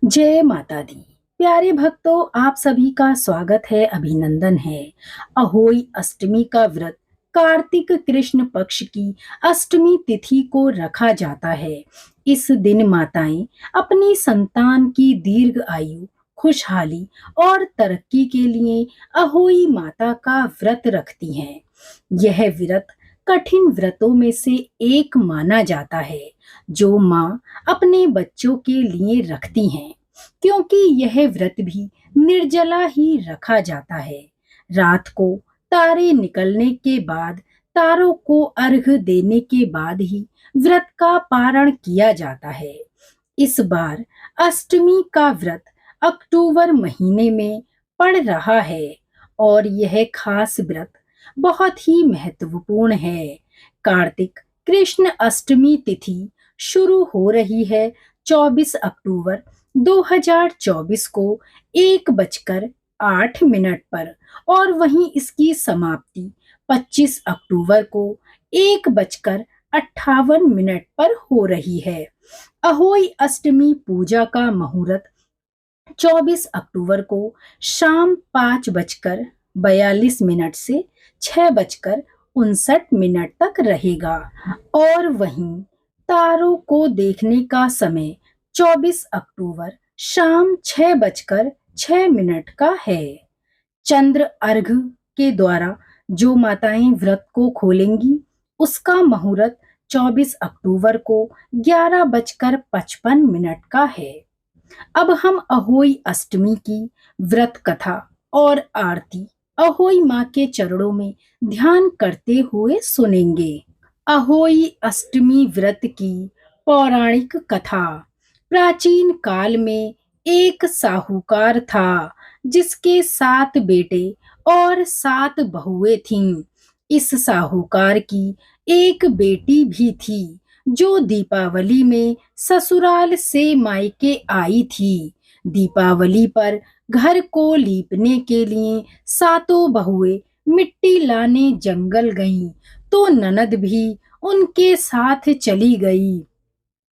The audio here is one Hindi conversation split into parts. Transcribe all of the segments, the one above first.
जय माता दी। प्यारे भक्तों, आप सभी का स्वागत है, अभिनंदन है। अहोई अष्टमी का व्रत कार्तिक कृष्ण पक्ष की अष्टमी तिथि को रखा जाता है। इस दिन माताएं अपनी संतान की दीर्घ आयु, खुशहाली और तरक्की के लिए अहोई माता का व्रत रखती हैं। यह व्रत कठिन व्रतों में से एक माना जाता है, जो माँ अपने बच्चों के लिए रखती हैं, क्योंकि यह व्रत भी निर्जला ही रखा जाता है। रात को तारे निकलने के बाद, तारों को अर्घ देने के बाद ही व्रत का पारण किया जाता है। इस बार अष्टमी का व्रत अक्टूबर महीने में पड़ रहा है और यह खास व्रत बहुत ही महत्वपूर्ण है। कार्तिक कृष्ण अष्टमी तिथि शुरू हो रही है 24 अक्टूबर 2024 को 1:08 पर, और वहीं इसकी समाप्ति 25 अक्टूबर को 1:58 पर हो रही है। अहोई अष्टमी पूजा का मुहूर्त 24 अक्टूबर को शाम 5:42 से 6:59 तक रहेगा, और वहीं तारों को देखने का समय 24 अक्टूबर शाम 6:06 का है। चंद्र अर्घ के द्वारा जो माताएं व्रत को खोलेंगी, उसका मुहूर्त 24 अक्टूबर को 11:55 का है। अब हम अहोई अष्टमी की व्रत कथा और आरती अहोई माँ के चरणों में ध्यान करते हुए सुनेंगे। अहोई अष्टमी व्रत की पौराणिक कथा। प्राचीन काल में एक साहूकार था, जिसके 7 बेटे और 7 बहुएं थीं। इस साहूकार की एक बेटी भी थी, जो दीपावली में ससुराल से मायके आई थी। दीपावली पर घर को लीपने के लिए 7 बहुएं मिट्टी लाने जंगल गईं, तो ननद भी उनके साथ चली गई।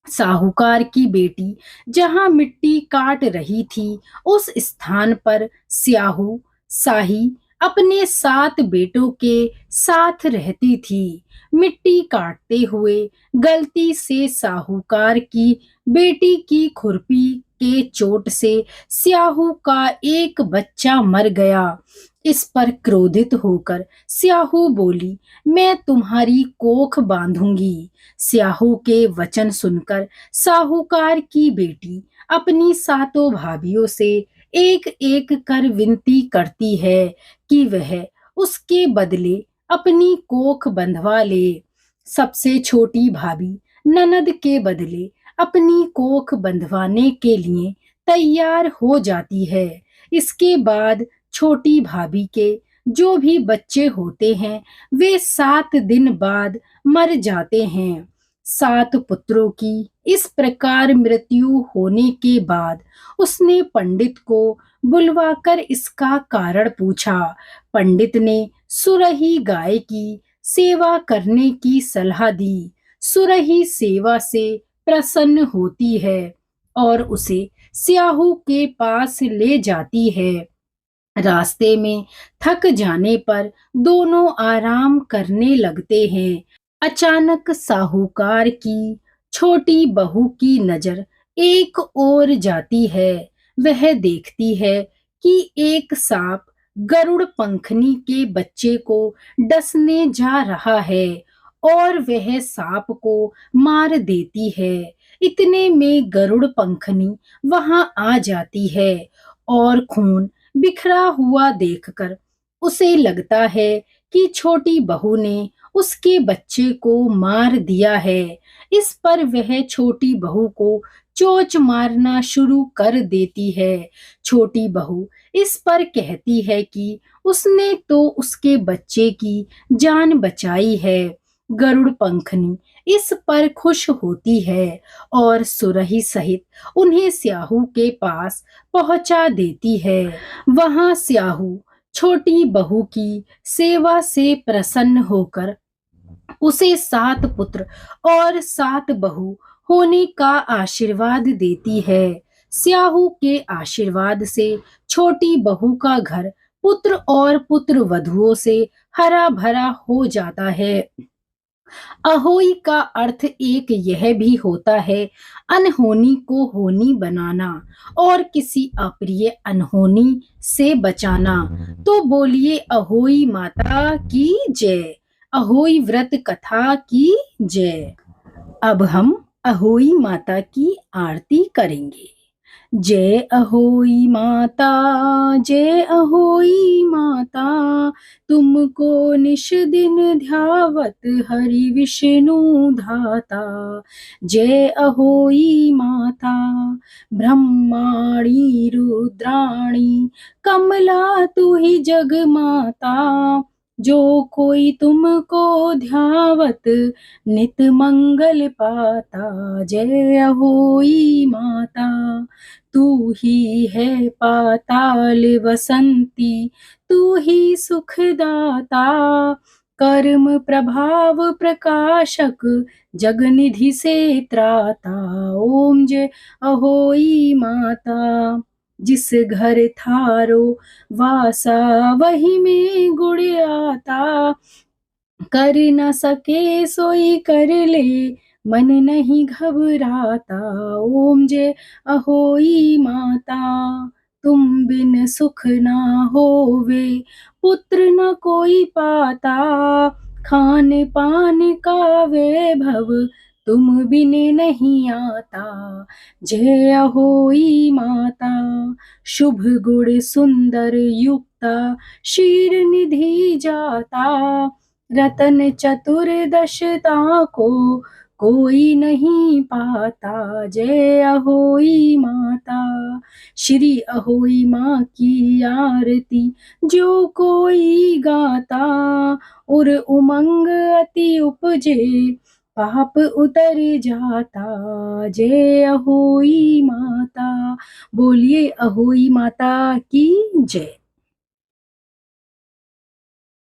साहूकार की बेटी जहां मिट्टी काट रही थी, उस स्थान पर स्याहू शाही अपने 7 बेटों के साथ रहती थी। मिट्टी काटते हुए गलती से साहूकार की बेटी की खुरपी के चोट से स्याहू का एक बच्चा मर गया। इस पर क्रोधित होकर स्याहू बोली, मैं तुम्हारी कोख बांधूंगी। स्याहू के वचन सुनकर साहूकार की बेटी अपनी 7 भाभियों से एक एक कर विनती करती है कि वह उसके बदले अपनी कोख बंधवा ले। सबसे छोटी भाभी ननद के बदले अपनी कोख बंधवाने के लिए तैयार हो जाती है। इसके बाद छोटी भाभी के जो भी बच्चे होते हैं, वे 7 दिन बाद मर जाते हैं। 7 पुत्रों की इस प्रकार मृत्यु होने के बाद उसने पंडित को बुलवाकर इसका कारण पूछा। पंडित ने सुरही गाय की सेवा करने की सलाह दी। सुरही सेवा से प्रसन्न होती है और उसे स्याहू के पास ले जाती है। रास्ते में थक जाने पर दोनों आराम करने लगते हैं। अचानक साहूकार की छोटी बहू की नजर एक ओर जाती है। वह देखती है कि एक सांप गरुड़ पंखनी के बच्चे को डसने जा रहा है, और वह सांप को मार देती है। इतने में गरुड़ पंखनी वहां आ जाती है, और खून बिखरा हुआ देखकर उसे लगता है कि छोटी बहू ने उसके बच्चे को मार दिया है। इस पर वह छोटी बहू को चोंच मारना शुरू कर देती है। छोटी बहू इस पर कहती है कि उसने तो उसके बच्चे की जान बचाई है। गरुड़ पंखनी इस पर खुश होती है और सुरही सहित उन्हें स्याहू के पास पहुंचा देती है। वहां स्याहू छोटी बहू की सेवा से प्रसन्न होकर उसे 7 पुत्र और 7 बहू होने का आशीर्वाद देती है। स्याहू के आशीर्वाद से छोटी बहू का घर पुत्र और पुत्र वधुओं से हरा भरा हो जाता है। अहोई का अर्थ एक यह भी होता है अनहोनी को होनी बनाना और किसी अप्रिय अनहोनी से बचाना। तो बोलिए अहोई माता की जय, अहोई व्रत कथा की जय। अब हम अहोई माता की आरती करेंगे। जय अहोई माता, जय अहोई माता, तुमको निश दिन ध्यावत हरि विष्णु धाता। जय अहोई माता, ब्रह्माणी रुद्राणी कमला तू ही जग माता। जो कोई तुमको ध्यावत नित मंगल पाता। जय अहोई माता, तू ही है पाताल वसंती, तू ही सुखदाता। कर्म प्रभाव प्रकाशक, जगनिधि से त्राता। ओम जय अहोई माता। जिस घर थारो वासा वही में गुण आता। कर न सके सोई कर ले, मन नहीं घबराता। ओम जय अहोई माता, तुम बिन सुख ना होवे, पुत्र न कोई पाता। खान पान का वैभव, तुम बिन नहीं आता। जय अहोई माता, शुभ गुण सुंदर युक्ता, शीर निधि जाता। रतन चतुर्दशता को कोई नहीं पाता। जय अहोई माता, श्री अहोई माँ की आरती जो कोई गाता। और उमंग अति उपजे, पाप उतर जाता। जय अहोई माता, बोलिए अहोई माता की जय।